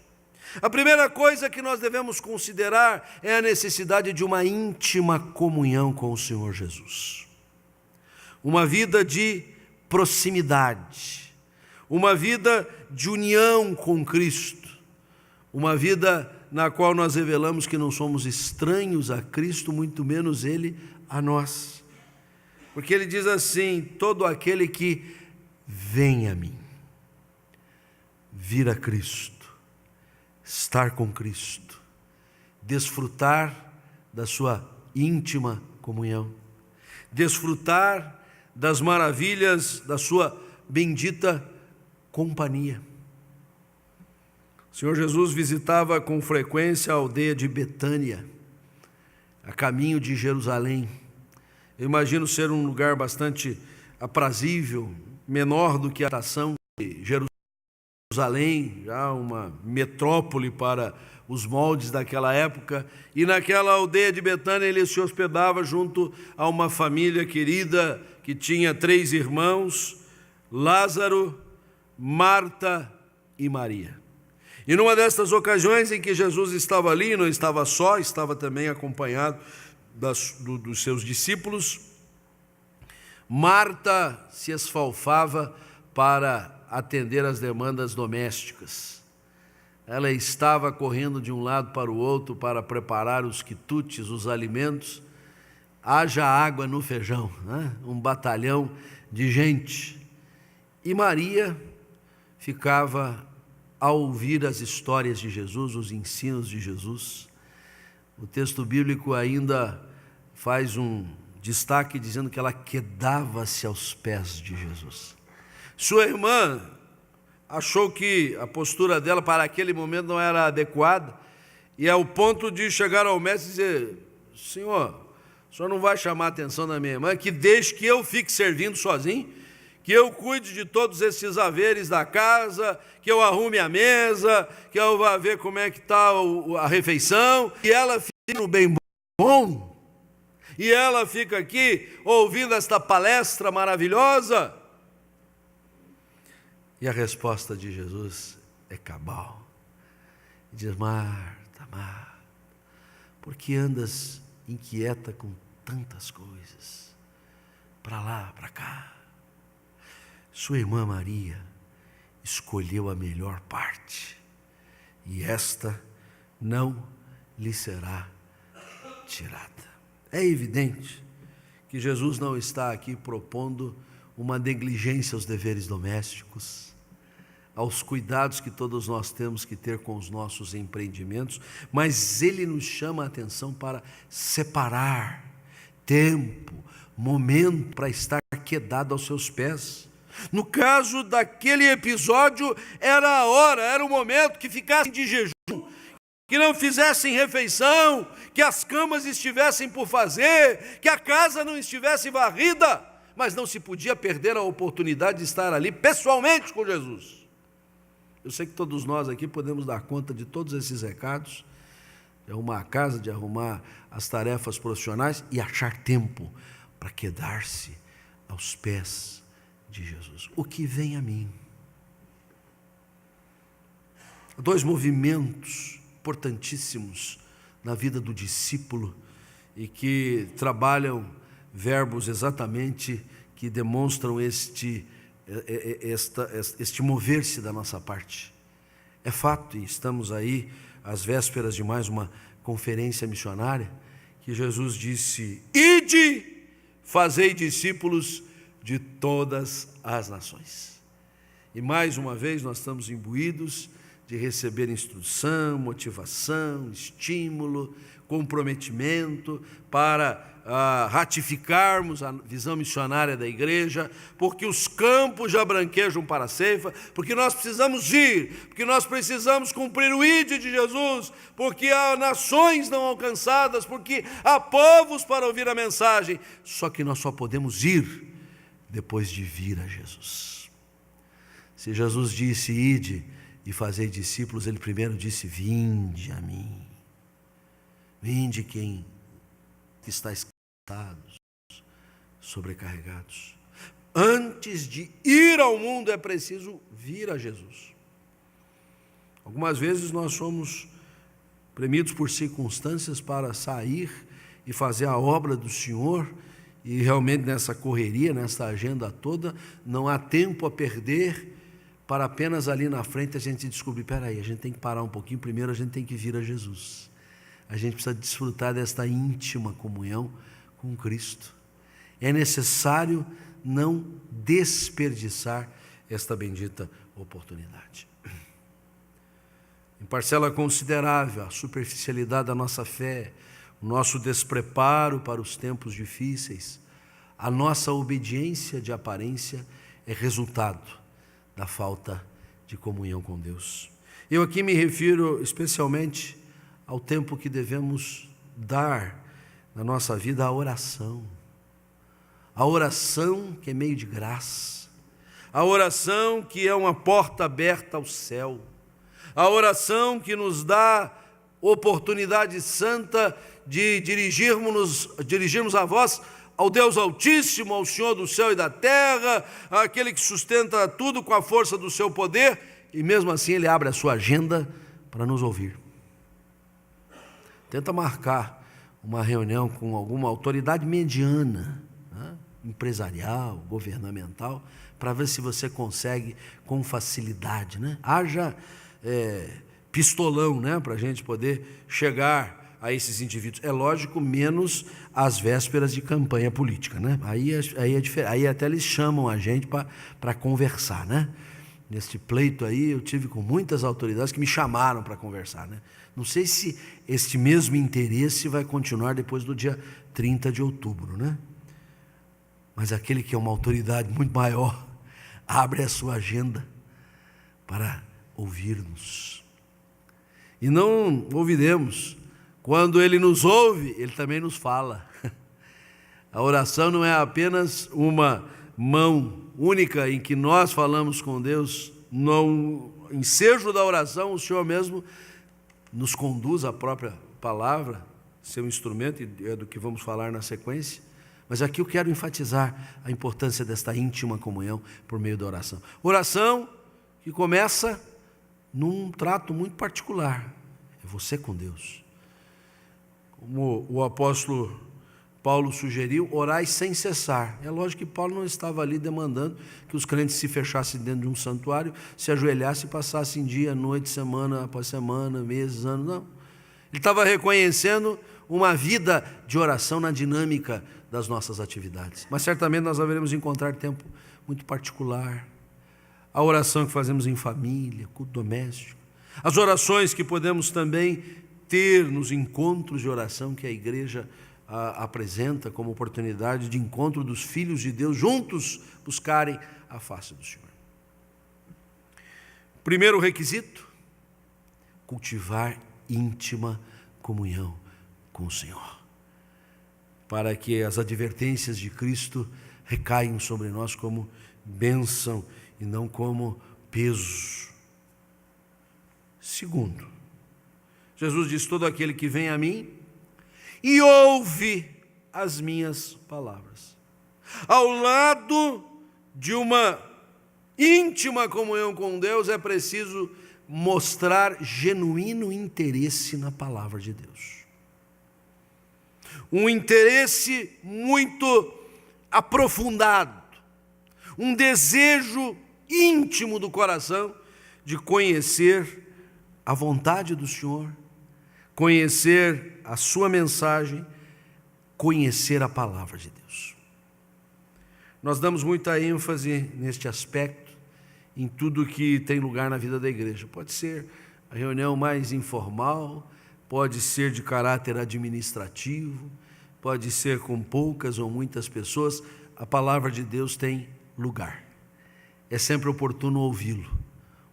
[SPEAKER 3] A primeira coisa que nós devemos considerar é a necessidade de uma íntima comunhão com o Senhor Jesus. Uma vida de proximidade, uma vida de união com Cristo, uma vida na qual nós revelamos que não somos estranhos a Cristo, muito menos Ele a nós. Porque Ele diz assim: todo aquele que vem a mim, vir a Cristo, estar com Cristo, desfrutar da sua íntima comunhão, desfrutar das maravilhas da sua bendita companhia. O Senhor Jesus visitava com frequência a aldeia de Betânia, a caminho de Jerusalém. Eu imagino ser um lugar bastante aprazível, menor do que a estação de Jerusalém, já uma metrópole para os moldes daquela época. E naquela aldeia de Betânia ele se hospedava junto a uma família querida que tinha 3 irmãos, Lázaro, Marta e Maria. E numa destas ocasiões em que Jesus estava ali, não estava só, estava também acompanhado dos seus discípulos, Marta se esfalfava para atender às demandas domésticas. Ela estava correndo de um lado para o outro para preparar os quitutes, os alimentos. Haja água no feijão, né? Um batalhão de gente. E Maria ficava a ouvir as histórias de Jesus, os ensinos de Jesus. O texto bíblico ainda faz um destaque dizendo que ela quedava-se aos pés de Jesus. Sua irmã achou que a postura dela para aquele momento não era adequada, e ao ponto de chegar ao mestre e dizer: Senhor, o O senhor não vai chamar a atenção da minha irmã, que deixe que eu fique servindo sozinho, que eu cuide de todos esses haveres da casa, que eu arrume a mesa, que eu vá ver como é que está a refeição, e ela fica no bem bom, e ela fica aqui ouvindo esta palestra maravilhosa. E a resposta de Jesus é cabal. Diz: Marta, Marta, por que andas inquieta com tantas coisas, para lá, para cá? Sua irmã Maria escolheu a melhor parte, e esta não lhe será tirada. É evidente que Jesus não está aqui propondo uma negligência aos deveres domésticos, aos cuidados que todos nós temos que ter com os nossos empreendimentos, mas Ele nos chama a atenção para separar tempo, momento para estar quedado aos seus pés. No caso daquele episódio, era a hora, era o momento que ficassem de jejum, que não fizessem refeição, que as camas estivessem por fazer, que a casa não estivesse varrida, mas não se podia perder a oportunidade de estar ali pessoalmente com Jesus. Eu sei que todos nós aqui podemos dar conta de todos esses recados, de arrumar a casa, de arrumar as tarefas profissionais e achar tempo para quedar-se aos pés de Jesus. O que vem a mim? Dois movimentos importantíssimos na vida do discípulo e que trabalham verbos exatamente que demonstram este mover-se da nossa parte. É fato, e estamos aí às vésperas de mais uma conferência missionária, que Jesus disse: ide, fazei discípulos de todas as nações. E mais uma vez nós estamos imbuídos de receber instrução, motivação, estímulo, comprometimento para ratificarmos a visão missionária da igreja, porque os campos já branquejam para a ceifa, porque nós precisamos ir, porque nós precisamos cumprir o ide de Jesus, porque há nações não alcançadas, porque há povos para ouvir a mensagem. Só que nós só podemos ir depois de vir a Jesus. Se Jesus disse ide e fazei discípulos, ele primeiro disse: vinde a mim. Vinde quem está cansados, sobrecarregados. Antes de ir ao mundo é preciso vir a Jesus. Algumas vezes nós somos premidos por circunstâncias para sair e fazer a obra do Senhor, e realmente nessa correria, nessa agenda toda, não há tempo a perder para apenas ali na frente a gente descobrir: peraí, a gente tem que parar um pouquinho, primeiro a gente tem que vir a Jesus. A gente precisa desfrutar desta íntima comunhão com Cristo. É necessário não desperdiçar esta bendita oportunidade. Em parcela considerável, a superficialidade da nossa fé, o nosso despreparo para os tempos difíceis, a nossa obediência de aparência é resultado da falta de comunhão com Deus. Eu aqui me refiro especialmente ao tempo que devemos dar na nossa vida à oração. A oração que é meio de graça, a oração que é uma porta aberta ao céu, a oração que nos dá oportunidade santa de dirigirmos a voz ao Deus Altíssimo, ao Senhor do céu e da terra, aquele que sustenta tudo com a força do seu poder, e mesmo assim Ele abre a sua agenda para nos ouvir. Tenta marcar uma reunião com alguma autoridade mediana, né, empresarial, governamental, para ver se você consegue com facilidade, né? Haja pistolão, né, para a gente poder chegar a esses indivíduos. É lógico, menos às vésperas de campanha política, né? Aí é diferente. Aí até eles chamam a gente para conversar, né? Neste pleito aí eu tive com muitas autoridades que me chamaram para conversar, né? Não sei se este mesmo interesse vai continuar depois do dia 30 de outubro, né? Mas aquele que é uma autoridade muito maior abre a sua agenda para ouvir-nos. E não ouviremos. Quando Ele nos ouve, Ele também nos fala. A oração não é apenas uma mão única em que nós falamos com Deus. No ensejo da oração, o Senhor mesmo nos conduz à própria palavra, seu instrumento, e é do que vamos falar na sequência. Mas aqui eu quero enfatizar a importância desta íntima comunhão por meio da oração. Oração que começa num trato muito particular, é você com Deus. Como o apóstolo Paulo sugeriu, orai sem cessar. É lógico que Paulo não estava ali demandando que os crentes se fechassem dentro de um santuário, se ajoelhassem e passassem dia, noite, semana após semana, meses, anos, não. Ele estava reconhecendo uma vida de oração na dinâmica das nossas atividades. Mas certamente nós haveremos encontrar tempo muito particular. A oração que fazemos em família, culto doméstico. As orações que podemos também ter nos encontros de oração que a igreja apresenta como oportunidade de encontro dos filhos de Deus juntos buscarem a face do Senhor. Primeiro requisito, cultivar íntima comunhão com o Senhor, para que as advertências de Cristo recaiam sobre nós como bênção e não como peso. Segundo, Jesus diz: todo aquele que vem a mim e ouve as minhas palavras. Ao lado de uma íntima comunhão com Deus, é preciso mostrar genuíno interesse na palavra de Deus. Um interesse muito aprofundado, um desejo íntimo do coração de conhecer a vontade do Senhor, conhecer a sua mensagem, conhecer a palavra de Deus. Nós damos muita ênfase neste aspecto, em tudo que tem lugar na vida da igreja. Pode ser a reunião mais informal, pode ser de caráter administrativo, pode ser com poucas ou muitas pessoas. A palavra de Deus tem lugar. É sempre oportuno ouvi-lo.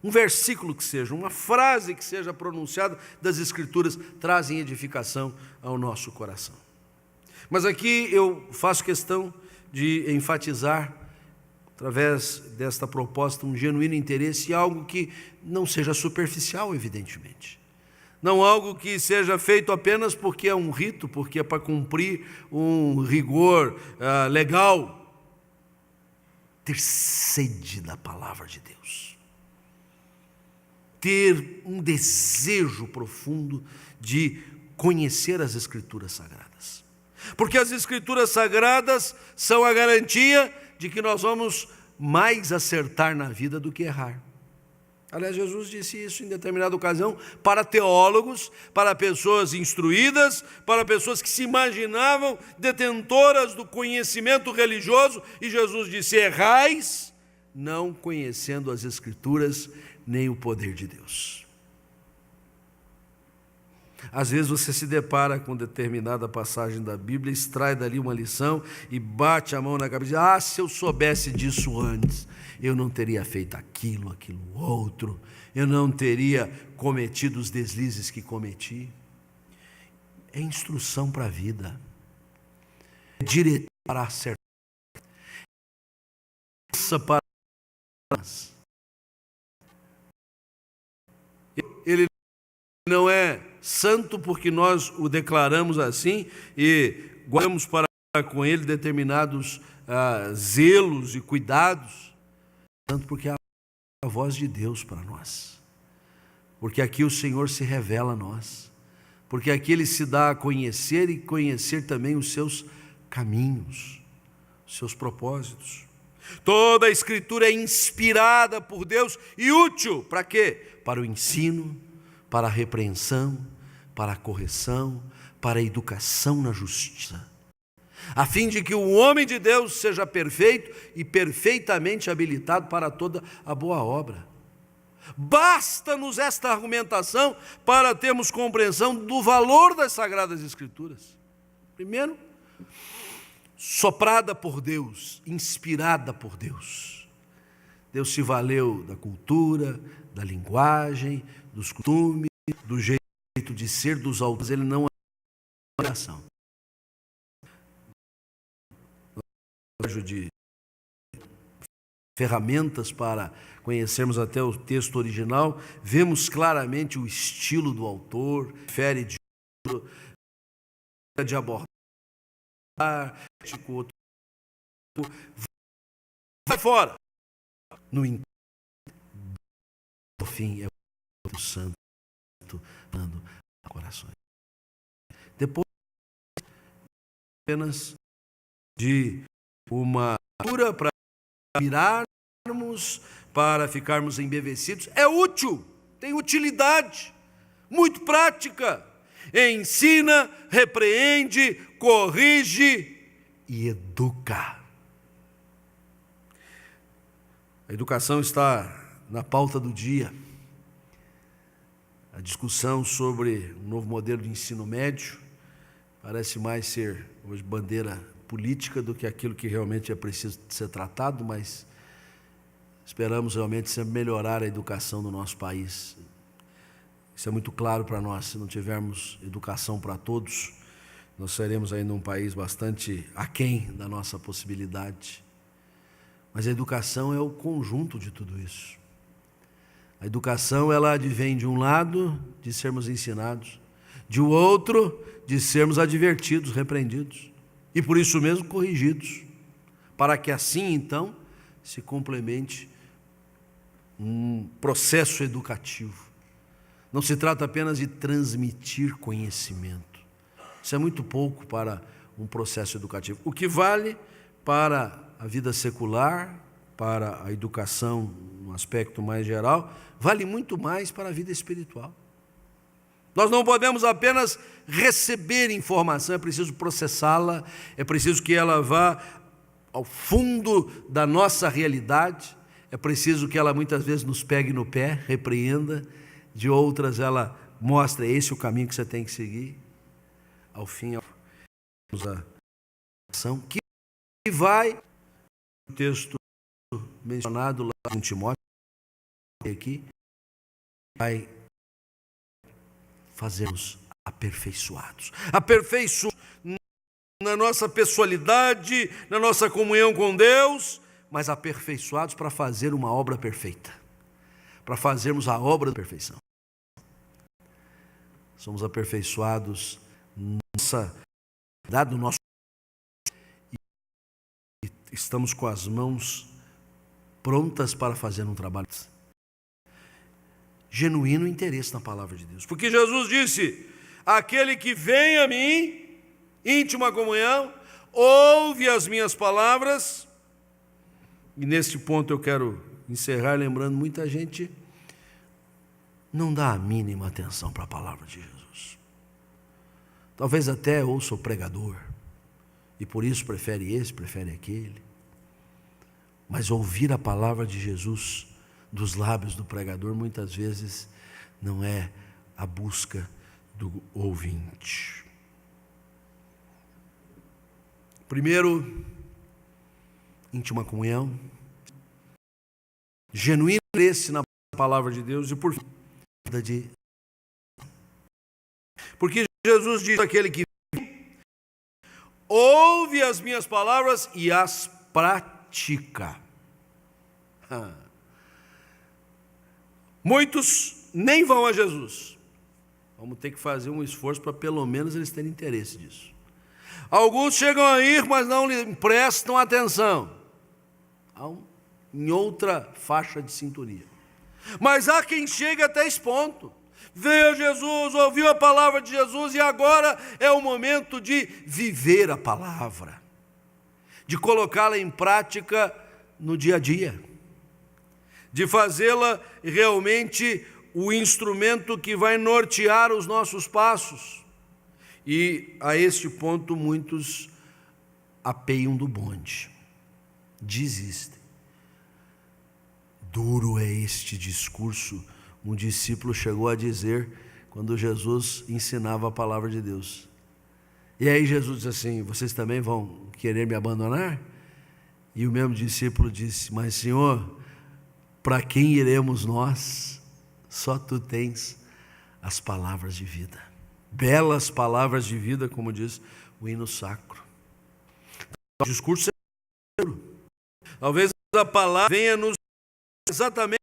[SPEAKER 3] Um versículo que seja, uma frase que seja pronunciada das Escrituras, trazem edificação ao nosso coração. Mas aqui eu faço questão de enfatizar, através desta proposta, um genuíno interesse e algo que não seja superficial, evidentemente. Não algo que seja feito apenas porque é um rito, porque é para cumprir um rigor legal. Ter sede da palavra de Deus. Ter um desejo profundo de conhecer as Escrituras Sagradas. Porque as Escrituras Sagradas são a garantia de que nós vamos mais acertar na vida do que errar. Aliás, Jesus disse isso em determinada ocasião para teólogos, para pessoas instruídas, para pessoas que se imaginavam detentoras do conhecimento religioso, e Jesus disse: errais, não conhecendo as Escrituras nem o poder de Deus. Às vezes você se depara com determinada passagem da Bíblia, extrai dali uma lição e bate a mão na cabeça e diz: se eu soubesse disso antes, eu não teria feito aquilo outro, eu não teria cometido os deslizes que cometi. É instrução para a vida, é direção para acertar, é para nós. Ele não é santo porque nós o declaramos assim e guardamos para com ele determinados zelos e cuidados. Santo porque é a voz de Deus para nós. Porque aqui o Senhor se revela a nós. Porque aqui Ele se dá a conhecer e conhecer também os seus caminhos, os seus propósitos. Toda a Escritura é inspirada por Deus e útil para quê? Para o ensino, para a repreensão, para a correção, para a educação na justiça, a fim de que o homem de Deus seja perfeito e perfeitamente habilitado para toda a boa obra. Basta-nos esta argumentação para termos compreensão do valor das Sagradas Escrituras. Primeiro, soprada por Deus, inspirada por Deus. Deus se valeu da cultura, da linguagem, dos costumes, do jeito de ser dos autores. Ele não é oração. de ferramentas para conhecermos até o texto original, vemos claramente o estilo do autor, fere de abordar, vai fora. No entanto, no fim, é o Santo dando corações. Depois, apenas de uma cura para mirarmos, para ficarmos embevecidos, é útil, tem utilidade, muito prática. Ensina, repreende, corrige e educa. A educação está na pauta do dia. A discussão sobre um novo modelo de ensino médio parece mais ser hoje bandeira política do que aquilo que realmente é preciso ser tratado, mas esperamos realmente sempre melhorar a educação do nosso país. Isso é muito claro para nós. Se não tivermos educação para todos, nós seremos ainda um país bastante aquém da nossa possibilidade. Mas a educação é o conjunto de tudo isso. A educação, ela advém de um lado, de sermos ensinados, de outro, de sermos advertidos, repreendidos, e por isso mesmo corrigidos, para que assim, então, se complemente um processo educativo. Não se trata apenas de transmitir conhecimento. Isso é muito pouco para um processo educativo. O que vale para a vida secular, para a educação, no aspecto mais geral, vale muito mais para a vida espiritual. Nós não podemos apenas receber informação, é preciso processá-la, é preciso que ela vá ao fundo da nossa realidade, é preciso que ela muitas vezes nos pegue no pé, repreenda, de outras ela mostra, esse é o caminho que você tem que seguir. Ao fim, a ação que vai, o texto mencionado lá em Timóteo, aqui, vai fazermos aperfeiçoados na nossa pessoalidade, na nossa comunhão com Deus, mas aperfeiçoados para fazer uma obra perfeita, para fazermos a obra da perfeição. Somos aperfeiçoados no nosso e estamos com as mãos prontas para fazer um trabalho. Genuíno interesse na palavra de Deus. Porque Jesus disse: aquele que vem a mim, íntima comunhão, ouve as minhas palavras. E neste ponto eu quero encerrar lembrando, muita gente não dá a mínima atenção para a palavra de Jesus. Talvez até ouça o pregador, e por isso prefere esse, prefere aquele. Mas ouvir a palavra de Jesus dos lábios do pregador, muitas vezes, não é a busca do ouvinte. Primeiro, íntima comunhão, genuíno interesse na palavra de Deus, e por fim, porque Jesus diz: aquele que ouve as minhas palavras e as pratica. Muitos nem vão a Jesus. Vamos ter que fazer um esforço para pelo menos eles terem interesse disso. Alguns chegam a ir, mas não lhe prestam atenção. Em outra faixa de sintonia. Mas há quem chega até esse ponto. Veio a Jesus, ouviu a palavra de Jesus, e agora é o momento de viver a palavra, de colocá-la em prática no dia a dia, de fazê-la realmente o instrumento que vai nortear os nossos passos. E a este ponto muitos apeiam do bonde, desistem. Duro é este discurso, um discípulo chegou a dizer quando Jesus ensinava a palavra de Deus. E aí Jesus disse assim: vocês também vão querer me abandonar? E o mesmo discípulo disse: mas Senhor, para quem iremos nós? Só tu tens as palavras de vida. Belas palavras de vida, como diz o hino sacro. O discurso Talvez a palavra venha nos exatamente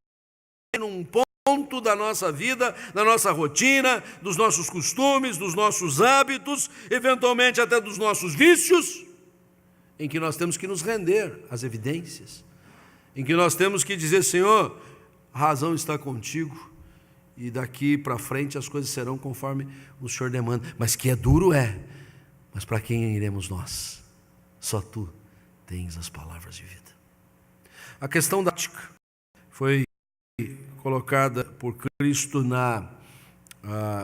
[SPEAKER 3] num ponto da nossa vida, da nossa rotina, dos nossos costumes, dos nossos hábitos, eventualmente até dos nossos vícios, em que nós temos que nos render às evidências, em que nós temos que dizer: Senhor, a razão está contigo, e daqui para frente as coisas serão conforme o Senhor demanda. Mas que é duro, mas para quem iremos nós? Só tu tens as palavras de vida. A questão da prática foi colocada por Cristo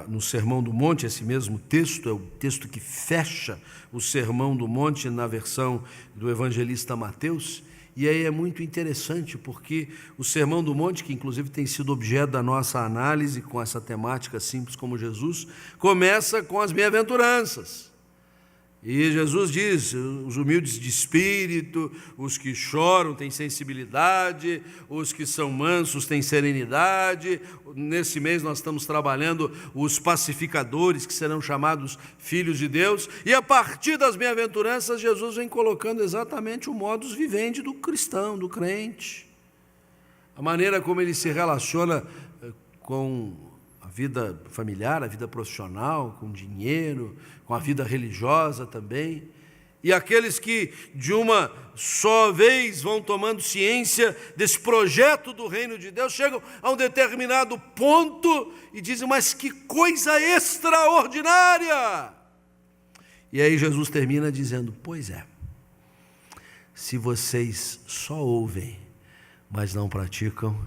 [SPEAKER 3] no Sermão do Monte. Esse mesmo texto é o texto que fecha o Sermão do Monte na versão do evangelista Mateus. E aí é muito interessante, porque o Sermão do Monte, que inclusive tem sido objeto da nossa análise com essa temática simples como Jesus, começa com as bem-aventuranças. E Jesus diz: os humildes de espírito, os que choram têm sensibilidade, os que são mansos têm serenidade. Nesse mês nós estamos trabalhando os pacificadores, que serão chamados filhos de Deus. E a partir das bem-aventuranças, Jesus vem colocando exatamente o modus vivendi do cristão, do crente. A maneira como ele se relaciona com a vida familiar, a vida profissional, com dinheiro, com a vida religiosa também. E aqueles que de uma só vez vão tomando ciência desse projeto do reino de Deus, chegam a um determinado ponto e dizem: mas que coisa extraordinária! E aí Jesus termina dizendo: pois é, se vocês só ouvem, mas não praticam,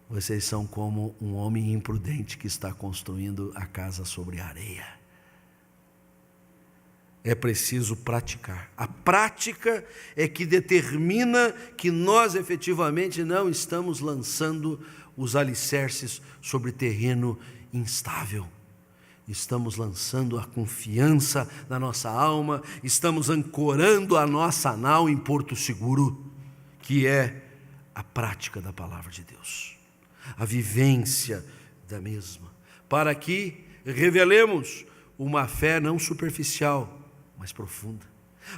[SPEAKER 3] vocês são como um homem imprudente que está construindo a casa sobre a areia. É preciso praticar. A prática é que determina que nós efetivamente não estamos lançando os alicerces sobre terreno instável. Estamos lançando a confiança na nossa alma, estamos ancorando a nossa nau em porto seguro, que é a prática da palavra de Deus, a vivência da mesma, para que revelemos uma fé não superficial, mas profunda,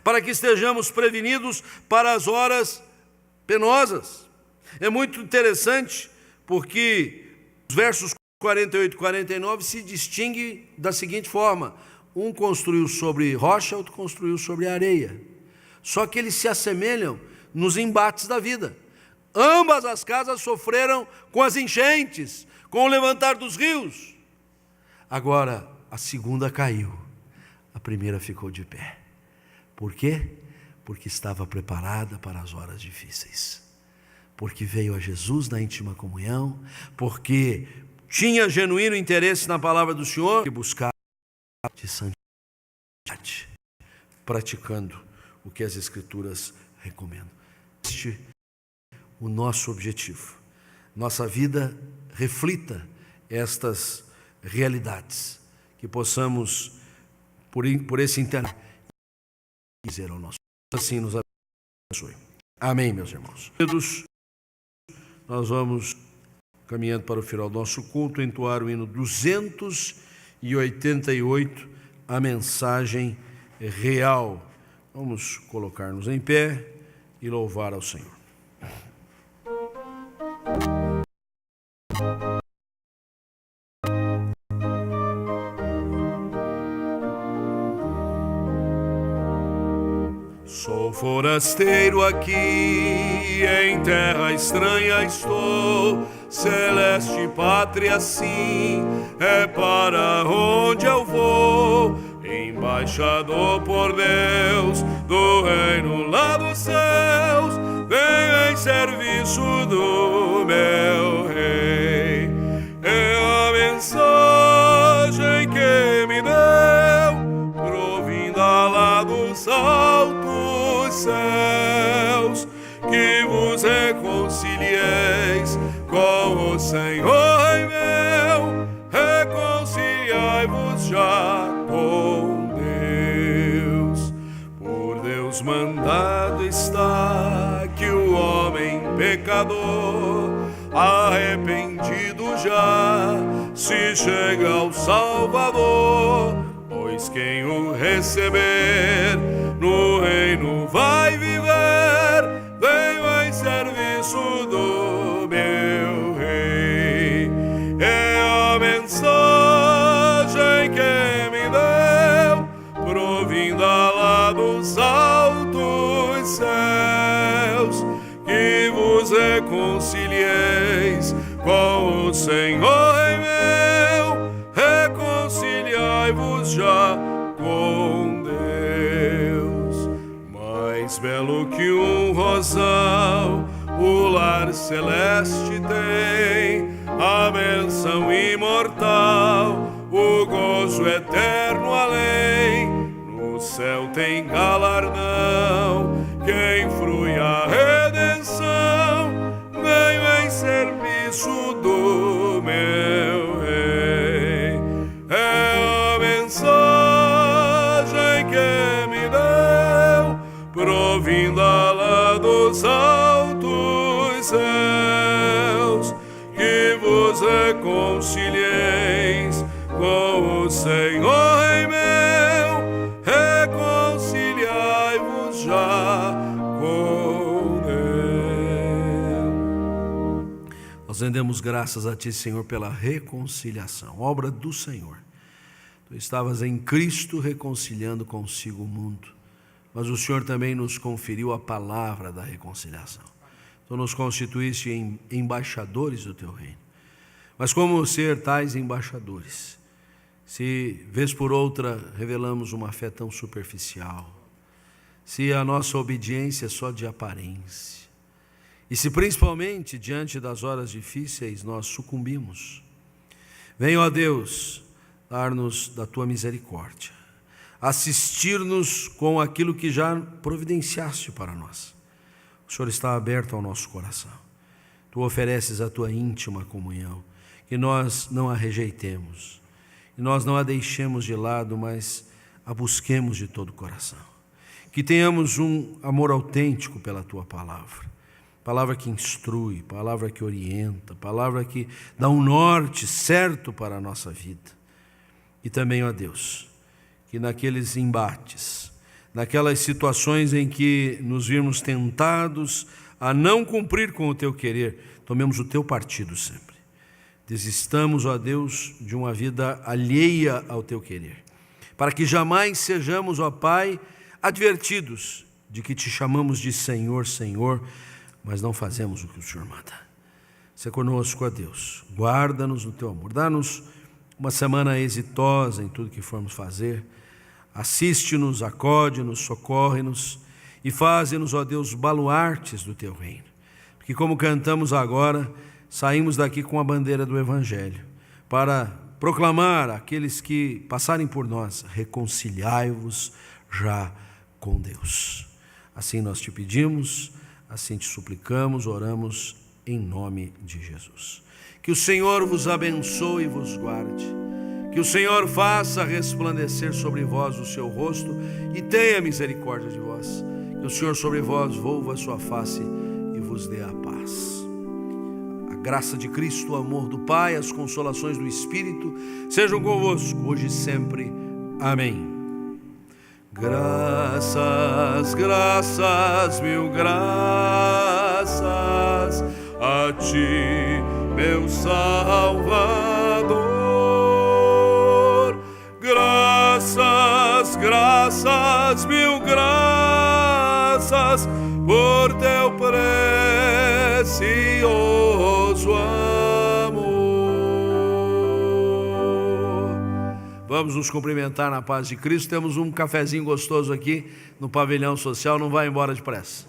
[SPEAKER 3] para que estejamos prevenidos para as horas penosas. É muito interessante, porque os versos 48 e 49 se distinguem da seguinte forma: um construiu sobre rocha, outro construiu sobre areia, só que eles se assemelham nos embates da vida. Ambas as casas sofreram com as enchentes, com o levantar dos rios. Agora, a segunda caiu, a primeira ficou de pé. Por quê? Porque estava preparada para as horas difíceis. Porque veio a Jesus na íntima comunhão, porque tinha genuíno interesse na palavra do Senhor e buscava de santidade, praticando o que as Escrituras recomendam. Este é o nosso objetivo. Nossa vida reflita estas realidades, que possamos, por esse interno, dizer ao nosso assim nos abençoe. Amém, meus irmãos. Nós vamos, caminhando para o final do nosso culto, entoar o hino 288, a mensagem real. Vamos colocar-nos em pé e louvar ao Senhor. Sou forasteiro aqui, em terra estranha estou, celeste pátria sim, é para onde eu vou, embaixador por Deus, do reino lá dos céus, venho em serviço do meu rei. É a mensagem que me deu, provinda lá dos altos céus, que vos reconcilieis com o Senhor Rei meu, reconciliai-vos já com Deus. Por Deus mandado está que o homem pecador, arrependido já, se chega ao Salvador, pois quem o receber no reino vai viver, reconcilieis com o Senhor Rei meu, reconciliai-vos já com Deus. Mais belo que um rosal, o lar celeste tem a bênção imortal, o gozo eterno além. No céu tem galardão, quem frui a redenção, venho em serviço do meu Rei. É a mensagem que me deu, provinda lá dos altos céus, que vos reconcilieis com o Senhor Rei meu, reconciliai-vos já com Deus. Nós rendemos graças a Ti, Senhor, pela reconciliação, obra do Senhor. Tu estavas em Cristo reconciliando consigo o mundo, mas o Senhor também nos conferiu a palavra da reconciliação. Tu nos constituíste em embaixadores do Teu reino. Mas como ser tais embaixadores, se vez por outra revelamos uma fé tão superficial, se a nossa obediência é só de aparência, e se principalmente diante das horas difíceis nós sucumbimos? Venha, ó Deus, dar-nos da Tua misericórdia, assistir-nos com aquilo que já providenciaste para nós. O Senhor está aberto ao nosso coração. Tu ofereces a Tua íntima comunhão, que nós não a rejeitemos, e nós não a deixemos de lado, mas a busquemos de todo o coração. Que tenhamos um amor autêntico pela Tua palavra, palavra que instrui, palavra que orienta, palavra que dá um norte certo para a nossa vida. E também, ó Deus, que naqueles embates, naquelas situações em que nos virmos tentados a não cumprir com o Teu querer, tomemos o Teu partido sempre. Desistamos, ó Deus, de uma vida alheia ao Teu querer, para que jamais sejamos, ó Pai, advertidos de que Te chamamos de Senhor, Senhor, mas não fazemos o que o Senhor manda. Se conosco, ó Deus, guarda-nos no Teu amor, dá-nos uma semana exitosa em tudo que formos fazer, assiste-nos, acode-nos, socorre-nos e faze-nos, ó Deus, baluartes do Teu reino, porque como cantamos agora, saímos daqui com a bandeira do Evangelho, para proclamar àqueles que passarem por nós: reconciliai-vos já com Deus. Assim nós Te pedimos, assim Te suplicamos, oramos em nome de Jesus. Que o Senhor vos abençoe e vos guarde, que o Senhor faça resplandecer sobre vós o seu rosto e tenha misericórdia de vós, que o Senhor sobre vós volva a sua face e vos dê a paz. A graça de Cristo, o amor do Pai, as consolações do Espírito sejam convosco, hoje e sempre. Amém. Graças, graças, mil graças a Ti, meu Salvador. Graças, graças, mil graças por Teu precioso amor. Vamos nos cumprimentar na paz de Cristo. Temos um cafezinho gostoso aqui no pavilhão social, não vai embora depressa.